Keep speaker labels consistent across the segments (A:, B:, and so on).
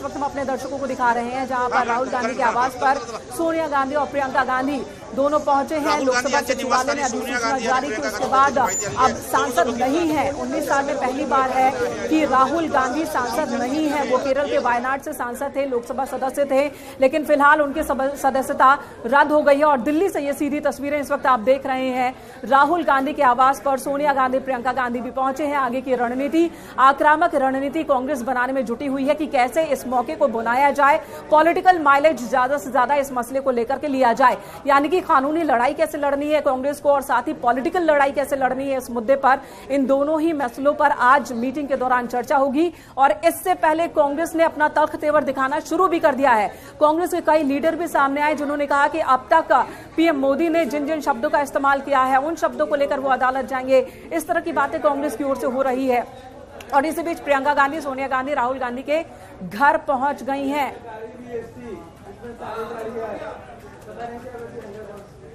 A: वक्त हम अपने दर्शकों को दिखा रहे हैं, जहां पर राहुल गांधी के आवास पर सोनिया गांधी और प्रियंका गांधी दोनों पहुंचे हैं। लोकसभा सचिवालय ने अधिसूचना जारी की, उसके बाद अब सांसद नहीं है। 19 साल में पहली बार है कि राहुल गांधी सांसद नहीं है। वो केरल के वायनाड से सांसद थे, लोकसभा सदस्य थे, लेकिन फिलहाल उनकी सदस्यता रद्द हो गई है। और दिल्ली से ये सीधी तस्वीरें इस वक्त आप देख रहे हैं। राहुल गांधी के आवास पर सोनिया गांधी, प्रियंका गांधी भी पहुंचे हैं। आगे की रणनीति, आक्रामक रणनीति कांग्रेस बनाने में जुटी हुई है कि कैसे इस मौके को बुलाया जाए, पॉलिटिकल माइलेज ज्यादा से ज्यादा इस मसले को लेकर के लिया जाए। यानी कि कानूनी लड़ाई कैसे लड़नी है कांग्रेस को और साथ ही पॉलिटिकल लड़ाई कैसे लड़नी है, इस मुद्दे पर, इन दोनों ही मसलों पर आज मीटिंग के दौरान चर्चा होगी। और इससे पहले कांग्रेस ने अपना तल्ख तेवर दिखाना शुरू भी कर दिया है। कांग्रेस के कई लीडर भी सामने आए जिन्होंने कहा कि अब तक पीएम मोदी ने जिन जिन शब्दों का इस्तेमाल किया है उन शब्दों को लेकर वो अदालत जाएंगे। इस तरह की बातें कांग्रेस की ओर से हो रही है। और इसी बीच प्रियंका गांधी, सोनिया गांधी राहुल गांधी के घर पहुंच गई हैं।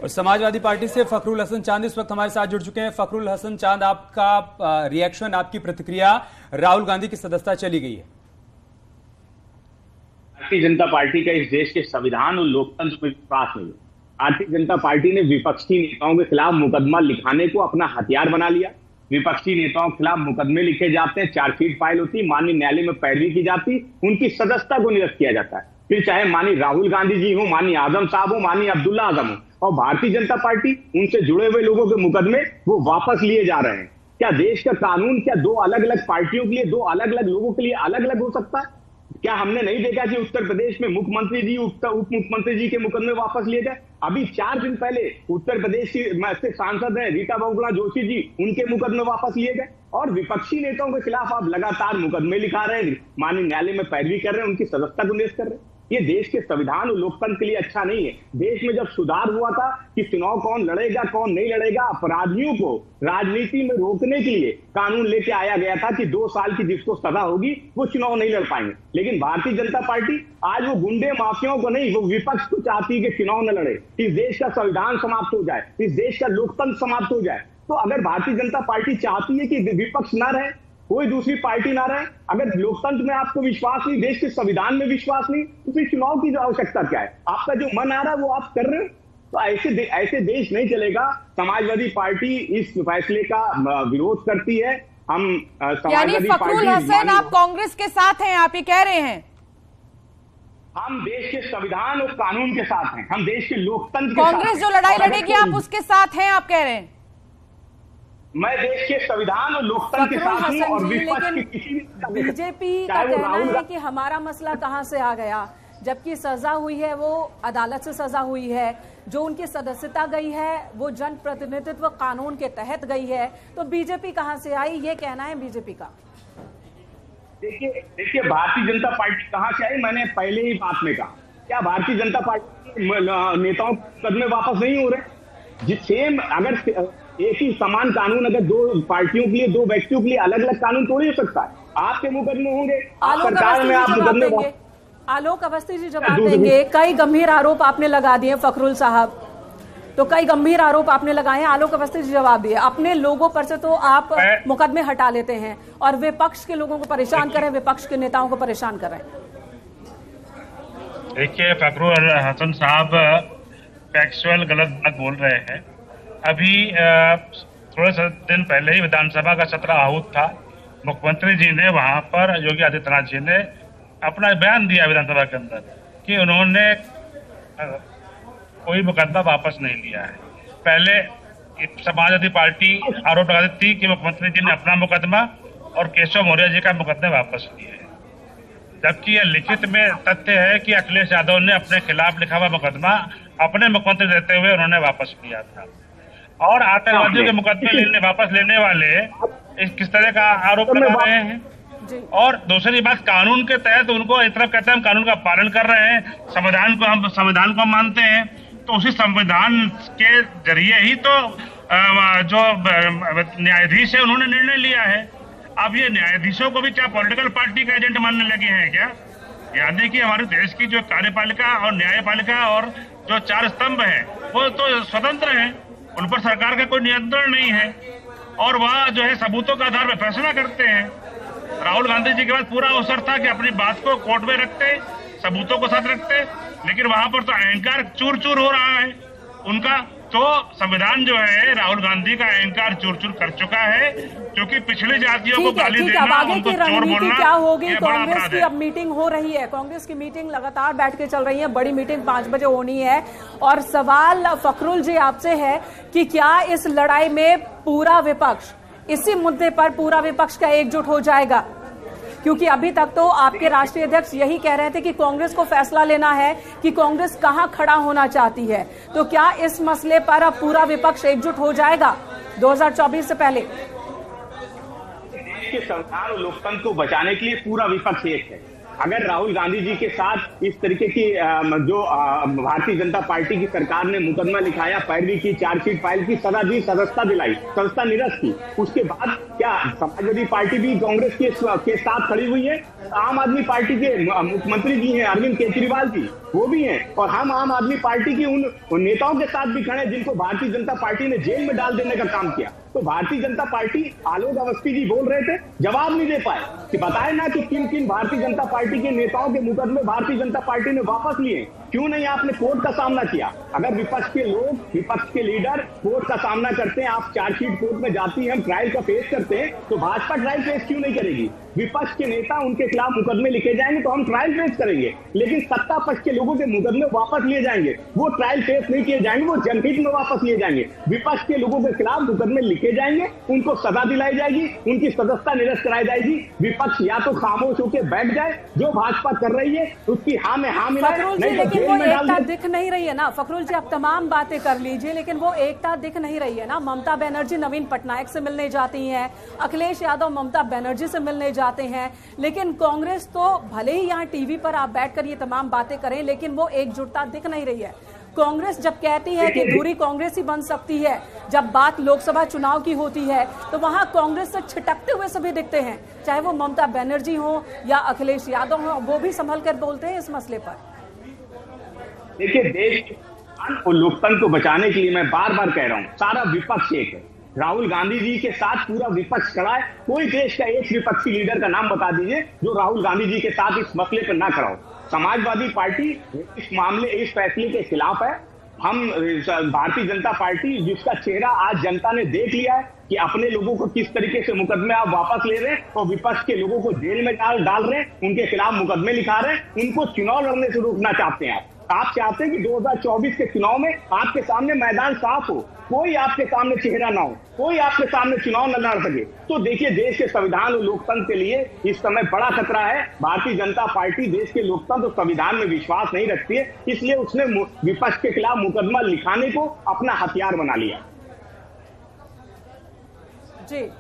B: और समाजवादी पार्टी से फखरुल हसन चांद इस वक्त हमारे साथ जुड़ चुके हैं। फखरुल हसन चांद, आपका रिएक्शन, आपकी प्रतिक्रिया, राहुल गांधी की सदस्यता चली गई है।
C: भारतीय जनता पार्टी का इस देश के संविधान और लोकतंत्र में विश्वास नहीं है। भारतीय जनता पार्टी ने विपक्षी नेताओं के खिलाफ मुकदमा लिखाने को अपना हथियार बना लिया। विपक्षी नेताओं के खिलाफ मुकदमे लिखे जाते हैं, चार्जशीट फाइल होती, माननीय न्यायालय में पैरवी की जाती, उनकी सदस्यता को निरस्त किया जाता है। फिर चाहे माननीय राहुल गांधी जी हो, माननीय आजम साहब हो, माननीय अब्दुल्ला आजम हो, और भारतीय जनता पार्टी उनसे जुड़े हुए लोगों के मुकदमे वो वापस लिए जा रहे हैं। क्या देश का कानून क्या दो अलग अलग पार्टियों के लिए, दो अलग अलग लोगों के लिए अलग अलग हो सकता है? क्या हमने नहीं देखा कि उत्तर प्रदेश में मुख्यमंत्री जी, उप मुख्यमंत्री जी के मुकदमे वापस लिए गए? अभी 4 दिन पहले उत्तर प्रदेश की सांसद है रीता बहुगुणा जोशी जी, उनके मुकदमे वापस लिए गए। और विपक्षी नेताओं के खिलाफ आप लगातार मुकदमे लिखा रहे हैं, माननीय न्यायालय में पैरवी कर रहे हैं, उनकी सदस्यता को निरस्त कर रहे हैं। ये देश के संविधान और लोकतंत्र के लिए अच्छा नहीं है। देश में जब सुधार हुआ था कि चुनाव कौन लड़ेगा कौन नहीं लड़ेगा, अपराधियों को राजनीति में रोकने के लिए कानून लेके आया गया था कि 2 साल की जिसको सजा होगी वो चुनाव नहीं लड़ पाएंगे। लेकिन भारतीय जनता पार्टी आज वो गुंडे माफियाओं को नहीं, वो विपक्ष को चाहती है कि चुनाव न लड़े, इस देश का संविधान समाप्त हो जाए, इस देश का लोकतंत्र समाप्त हो जाए। तो अगर भारतीय जनता पार्टी चाहती है कि विपक्ष ना रहे, कोई दूसरी पार्टी ना रहे, अगर लोकतंत्र में आपको विश्वास नहीं, देश के संविधान में विश्वास नहीं, तो फिर चुनाव की आवश्यकता क्या है? आपका जो मन आ रहा है वो आप कर रहे हो। तो ऐसे देश नहीं चलेगा। समाजवादी पार्टी इस फैसले का विरोध करती है। हम समाजवादी
D: फखरुल हसन, आप कांग्रेस के साथ हैं, आप ये कह रहे हैं?
C: हम देश के संविधान और कानून के साथ हैं, हम देश के लोकतंत्र के साथ हैं।
D: कांग्रेस जो लड़ाई लड़ेगी आप उसके साथ हैं, आप कह रहे हैं?
C: मैं देश के संविधान और लोकतंत्र के साथ हूं और विपक्ष की किसी भी
A: बीजेपी का कहना है कि हमारा मसला कहां से आ गया, जबकि सजा हुई है वो अदालत से सजा हुई है। जो उनकी सदस्यता गई है वो जन प्रतिनिधित्व कानून के तहत गई है। तो बीजेपी कहां से आई, ये कहना है बीजेपी का।
C: देखिए भारतीय जनता पार्टी कहां से आई, मैंने पहले ही बात में कहा। क्या भारतीय जनता पार्टी नेताओं के कदम वापस नहीं हो रहे? जिससे अगर एक ही समान कानून अगर 2 पार्टियों के लिए, 2 व्यक्तियों के लिए अलग अलग कानून थोड़ी हो सकता है। आपके मुकदमे होंगे, सरकार में आप मुकदमे।
A: आलोक अवस्थी जी जवाब देंगे। कई गंभीर आरोप आपने लगा दिए फखरुल साहब, तो कई गंभीर आरोप आपने लगाए हैं। आलोक अवस्थी जी जवाब दिए। अपने लोगों पर से तो आप मुकदमे हटा लेते हैं और विपक्ष के लोगों को परेशान करें, विपक्ष के नेताओं को परेशान करें।
E: देखिए फखरुल हसन साहब फैक्चुअल गलत बात बोल रहे हैं। अभी थोड़े से दिन पहले ही विधानसभा का सत्र आहूत था। मुख्यमंत्री जी ने वहां पर, योगी आदित्यनाथ जी ने अपना बयान दिया विधानसभा के अंदर कि उन्होंने कोई मुकदमा वापस नहीं लिया है। पहले समाजवादी पार्टी आरोप लगाती थी कि मुख्यमंत्री जी ने अपना मुकदमा और केशव मौर्य जी का मुकदमा वापस लिए, जबकि यह लिखित में तथ्य है कि अखिलेश यादव ने अपने खिलाफ लिखा हुआ मुकदमा अपने मुख्यमंत्री देते हुए उन्होंने वापस लिया था। और आतंकवादियों के मुकदमे वापस लेने वाले किस तरह का आरोप लगा रहे हैं। और दूसरी बात, कानून के तहत उनको इस तरफ कहते हैं हम कानून का पालन कर रहे हैं, संविधान को मानते हैं, तो उसी संविधान के जरिए ही तो जो न्यायाधीश है उन्होंने निर्णय लिया है। अब ये न्यायाधीशों को भी क्या पॉलिटिकल पार्टी का एजेंट मानने लगे हैं क्या? यानी कि हमारे देश की जो कार्यपालिका और न्यायपालिका और जो 4 स्तंभ है वो तो स्वतंत्र हैं, उन पर सरकार का कोई नियंत्रण नहीं है और वह जो है सबूतों के आधार पर फैसला करते हैं। राहुल गांधी जी के पास पूरा अवसर था कि अपनी बात को कोर्ट में रखते, सबूतों को साथ रखते, लेकिन वहां पर तो अहंकार चूर चूर हो रहा है उनका। तो संविधान जो है राहुल गांधी का अहंकार चूर चूर कर चुका है, क्योंकि पिछली जातियों को गाली देना, उनको चोर बोलना,
A: क्या होगी? कांग्रेस
E: अपराध
A: की
E: है।
A: अब मीटिंग हो रही है, कांग्रेस की मीटिंग लगातार बैठ के चल रही है, बड़ी मीटिंग 5 बजे होनी है। और सवाल फखरुल जी आपसे है कि क्या इस लड़ाई में पूरा विपक्ष, इसी मुद्दे पर पूरा विपक्ष का एकजुट हो जाएगा? क्योंकि अभी तक तो आपके राष्ट्रीय अध्यक्ष यही कह रहे थे कि कांग्रेस को फैसला लेना है कि कांग्रेस कहां खड़ा होना चाहती है। तो क्या इस मसले पर अब पूरा विपक्ष एकजुट हो जाएगा 2024 से पहले?
C: देश के संविधान और लोकतंत्र को बचाने के लिए पूरा विपक्ष एक है। अगर राहुल गांधी जी के साथ इस तरीके की जो भारतीय जनता पार्टी की सरकार ने मुकदमा लिखाया, पैरवी की, चार्जशीट फाइल की, सजा दी, सदस्यता दिलाई, सदस्यता निरस्त की, उसके बाद क्या समाजवादी पार्टी भी कांग्रेस के साथ खड़ी हुई है? आम आदमी पार्टी के मुख्यमंत्री जी हैं अरविंद केजरीवाल जी, वो भी हैं, और हम आम आदमी पार्टी की उन नेताओं के साथ भी खड़े जिनको भारतीय जनता पार्टी ने जेल में डाल देने का काम किया। तो भारतीय जनता पार्टी, आलोक अवस्थी जी बोल रहे थे, जवाब नहीं दे पाए कि बताए ना कि किन किन भारतीय जनता पार्टी के नेताओं के मुकदमे भारतीय जनता पार्टी ने वापस लिए, क्यों नहीं आपने कोर्ट का सामना किया? अगर विपक्ष के लोग, विपक्ष के लीडर कोर्ट का सामना करते हैं, आप चार्जशीट कोर्ट में जाती है, हम ट्रायल का फेस करते हैं, तो भाजपा ट्रायल फेस क्यों नहीं करेगी? विपक्ष के नेता, उनके खिलाफ मुकदमे लिखे जाएंगे तो हम ट्रायल फेस करेंगे, लेकिन सत्ता पक्ष के लोगों के मुकदमे वापस लिए जाएंगे, वो ट्रायल फेस नहीं किए जाएंगे, वो जनहित में वापस लिए जाएंगे। विपक्ष के लोगों के खिलाफ मुकदमे लिखे जाएंगे, उनको सजा दिलाई जाएगी, उनकी सदस्यता निरस्त कराई जाएगी। विपक्ष या तो खामोश होकर बैठ जाए, जो भाजपा कर रही है उसकी हाँ में हाँ मिलाए, नहीं तो
A: लेकिन वो एकता दिख नहीं रही है ना फखरुल जी। आप तमाम बातें कर लीजिए, लेकिन वो एकता दिख नहीं रही है ना। ममता बनर्जी नवीन पटनायक से मिलने जाती हैं, अखिलेश यादव ममता बनर्जी से मिलने जाते हैं, लेकिन कांग्रेस तो भले ही यहाँ टीवी पर आप बैठकर ये तमाम बातें करें, लेकिन वो एकजुटता दिख नहीं रही है। कांग्रेस जब कहती है कि धुरी कांग्रेस ही बन सकती है, जब बात लोकसभा चुनाव की होती है तो वहां कांग्रेस से छिटकते हुए सभी दिखते हैं, चाहे वो ममता बनर्जी हो या अखिलेश यादव हो, वो भी संभल कर बोलते हैं इस मसले पर।
C: देखिए, देश और लोकतंत्र को बचाने के लिए मैं बार बार कह रहा हूं, सारा विपक्ष एक है। राहुल गांधी जी के साथ पूरा विपक्ष खड़ा है। कोई देश का एक विपक्षी लीडर का नाम बता दीजिए जो राहुल गांधी जी के साथ इस मसले पर ना खड़ा हो। समाजवादी पार्टी इस मामले, इस फैसले के खिलाफ है। हम भारतीय जनता पार्टी, जिसका चेहरा आज जनता ने देख लिया है कि अपने लोगों को किस तरीके से मुकदमे आप वापस ले रहे हैं और विपक्ष के लोगों को जेल में डाल रहे हैं, उनके खिलाफ मुकदमे लिखा रहे हैं, उनको चुनाव लड़ने से रोकना चाहते हैं। आप चाहते हैं कि 2024 के चुनाव में आपके सामने मैदान साफ हो, कोई आपके सामने चेहरा ना हो, कोई आपके सामने चुनाव न लड़ सके। तो देखिए, देश के संविधान और लोकतंत्र के लिए इस समय बड़ा खतरा है। भारतीय जनता पार्टी देश के लोकतंत्र और संविधान में विश्वास नहीं रखती है, इसलिए उसने विपक्ष के खिलाफ मुकदमा लिखाने को अपना हथियार बना लिया।
A: जी,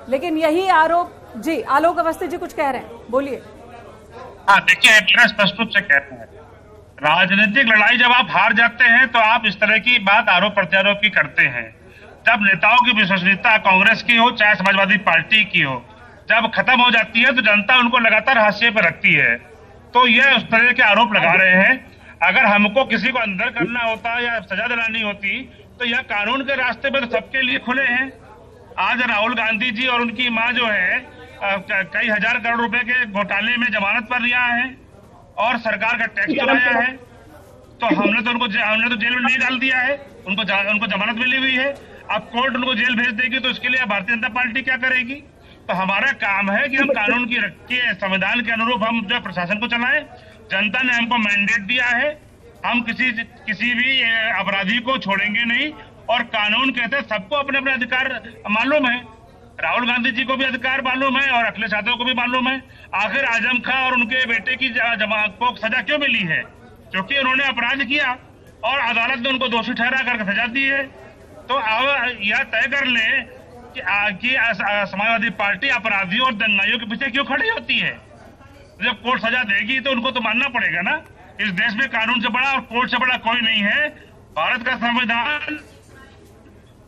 A: लेकिन यही आरोप, जी आलोक अवस्थी जी कुछ कह रहे हैं, बोलिए।
E: हाँ, देखिए, स्पष्ट रूप से कहते हैं, राजनीतिक लड़ाई जब आप हार जाते हैं तो आप इस तरह की बात आरोप प्रत्यारोप की करते हैं। जब नेताओं की विश्वसनीयता कांग्रेस की हो चाहे समाजवादी पार्टी की हो, जब खत्म हो जाती है तो जनता उनको लगातार हाशिए पर रखती है। तो यह उस तरह के आरोप लगा रहे हैं। अगर हमको किसी को अंदर करना होता या सजा दिलानी होती तो यह कानून के रास्ते पर तो सबके लिए खुले हैं। आज राहुल गांधी जी और उनकी माँ जो है कई हजार करोड़ रुपए के घोटाले में जमानत पर रिहा है और सरकार का टैक्स चुराया है, तो हमने तो जेल में नहीं डाल दिया है, उनको जमानत मिली हुई है। अब कोर्ट उनको जेल भेज देगी तो उसके लिए भारतीय जनता पार्टी क्या करेगी? तो हमारा काम है कि हम कानून की रखिए, संविधान के अनुरूप हम जो प्रशासन को चलाएं। जनता ने हमको मैंडेट दिया है, हम किसी भी अपराधी को छोड़ेंगे नहीं और कानून के तहत सबको अपने अपने अधिकार मालूम है। राहुल गांधी जी को भी अधिकार मालूम है और अखिलेश यादव को भी मालूम है। आखिर आजम खां और उनके बेटे की को सजा क्यों मिली है? क्योंकि उन्होंने अपराध किया और अदालत ने उनको दोषी ठहरा करके सजा दी है। तो अब यह तय कर ले कि समाजवादी पार्टी अपराधियों और दंगाइयों के पीछे क्यों खड़ी होती है। जब कोर्ट सजा देगी तो उनको तो मानना पड़ेगा ना। इस देश में कानून से बड़ा और कोर्ट से बड़ा कोई नहीं है। भारत का संविधान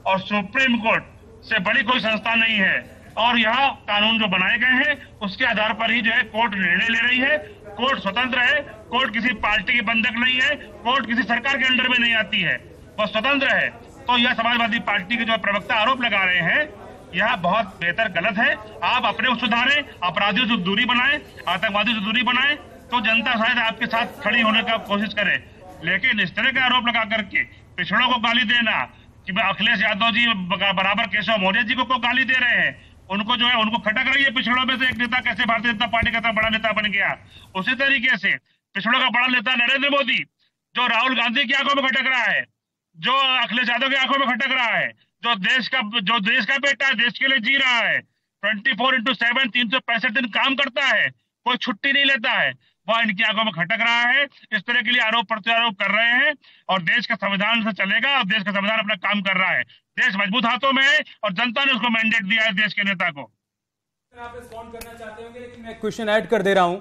E: और सुप्रीम कोर्ट से बड़ी कोई संस्था नहीं है और यहाँ कानून जो बनाए गए हैं उसके आधार पर ही जो है कोर्ट निर्णय ले रही है। कोर्ट स्वतंत्र है, कोर्ट किसी पार्टी की बंधक नहीं है, कोर्ट किसी सरकार के अंडर में नहीं आती है, वह स्वतंत्र है। तो यह समाजवादी पार्टी के जो प्रवक्ता आरोप लगा रहे हैं यह बहुत बेहतर गलत है। आप अपने को सुधारें, अपराधियों से दूरी बनाएं, आतंकवादियों से दूरी बनाएं, तो जनता शायद आपके साथ खड़ी होने का कोशिश करे। लेकिन इस तरह के आरोप लगा करके पिछड़ों को गाली देना कि अखिलेश यादव जी बराबर केशव मौर्य जी को गाली दे रहे हैं, उनको जो है उनको खटक रही है पिछड़ों में से एक नेता कैसे भारतीय जनता पार्टी का बड़ा नेता बन गया। उसी तरीके से पिछड़ों का बड़ा नेता नरेंद्र मोदी जो राहुल गांधी की आंखों में खटक रहा है, जो अखिलेश यादव की आंखों में खटक रहा है, जो देश का बेटा है, देश के लिए जी रहा है, 24/7 365 दिन काम करता है, कोई छुट्टी नहीं लेता है, वह इनकी आंखों में खटक रहा है। इस तरह के लिए आरोप प्रत्यारोप कर रहे हैं और देश का संविधान से चलेगा और देश का संविधान अपना काम कर रहा है। देश मजबूत हाथों में है और जनता ने उसको मैंडेट दिया है देश के नेता को।
B: आप रिस्पॉन्ड करना चाहते होंगे, लेकिन मैं क्वेश्चन ऐड कर दे रहा हूं।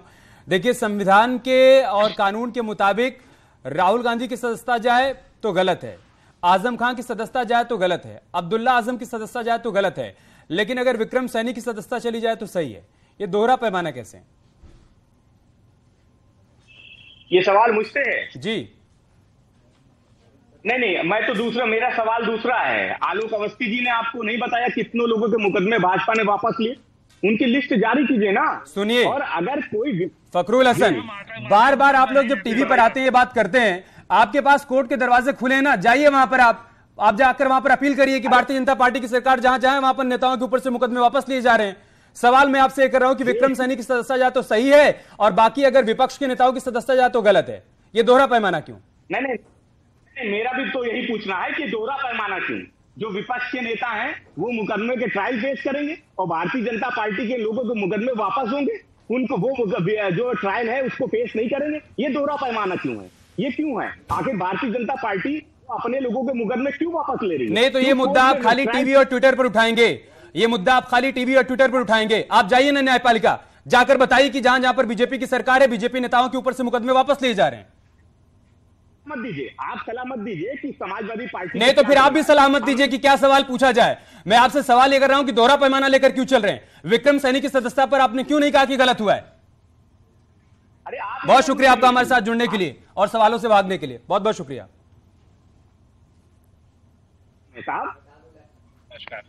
B: देखिए, संविधान के और कानून के मुताबिक राहुल गांधी की सदस्यता जाए तो गलत है, आजम खान की सदस्यता जाए तो गलत है, अब्दुल्ला आजम की सदस्यता जाए तो गलत है, लेकिन अगर विक्रम सैनी की सदस्यता चली जाए तो सही है। ये दोहरा पैमाना कैसे?
C: ये सवाल मुझसे है
B: जी?
C: नहीं, मैं तो दूसरा, मेरा सवाल दूसरा है। आलोक अवस्थी जी ने आपको नहीं बताया कितनों लोगों के मुकदमे भाजपा ने वापस लिए? उनकी लिस्ट जारी कीजिए ना।
B: सुनिए,
C: और अगर कोई
B: फखरुल हसन, बार बार आप लोग जब टीवी पर आते हैं ये बात करते हैं, आपके पास कोर्ट के दरवाजे खुले हैं ना, जाइए वहां पर, आप जाकर वहां पर अपील करिए कि भारतीय जनता पार्टी की सरकार जहां जाए वहां पर नेताओं के ऊपर से मुकदमे वापस लिए जा रहे हैं। सवाल मैं आपसे कर रहा हूं कि विक्रम सैनी की सदस्यता जाए तो सही है और बाकी अगर विपक्ष के नेताओं की सदस्यता जाए तो गलत है। ये दोहरा पैमाना क्यों?
C: नहीं, मेरा भी तो यही पूछना है कि दोहरा पैमाना क्यों? जो विपक्ष के नेता हैं वो मुकदमे के ट्रायल पेश करेंगे और भारतीय जनता पार्टी के लोगों के मुकदमे वापस होंगे, उनको वो जो ट्रायल है उसको पेश नहीं करेंगे। ये दोहरा पैमाना क्यों है? ये क्यों है? आखिर भारतीय जनता पार्टी अपने लोगों के मुकदमे क्यों वापस ले रही है?
B: नहीं तो ये मुद्दा आप खाली टीवी और ट्विटर पर उठाएंगे, ये मुद्दा आप खाली टीवी और ट्विटर पर उठाएंगे। आप जाइए ना न्यायपालिका, जाकर बताइए कि जहां जहां पर बीजेपी की सरकार है, बीजेपी नेताओं के ऊपर से मुकदमे वापस लिए जा रहे हैं।
C: मत दीजिए, आप सलाह मत दीजिए कि समाजवादी पार्टी
B: नहीं तो फिर आप भी सलाह मत दीजिए कि क्या सवाल पूछा जाए। मैं आपसे सवाल ये कर रहा हूं कि दोहरा पैमाना लेकर क्यों चल रहे हैं? विक्रम सैनी की सदस्यता पर आपने क्यों नहीं कहा कि गलत हुआ है? बहुत शुक्रिया आपका हमारे साथ जुड़ने के लिए और सवालों से भागने के लिए, बहुत बहुत शुक्रिया।
C: साहब
E: नमस्कार।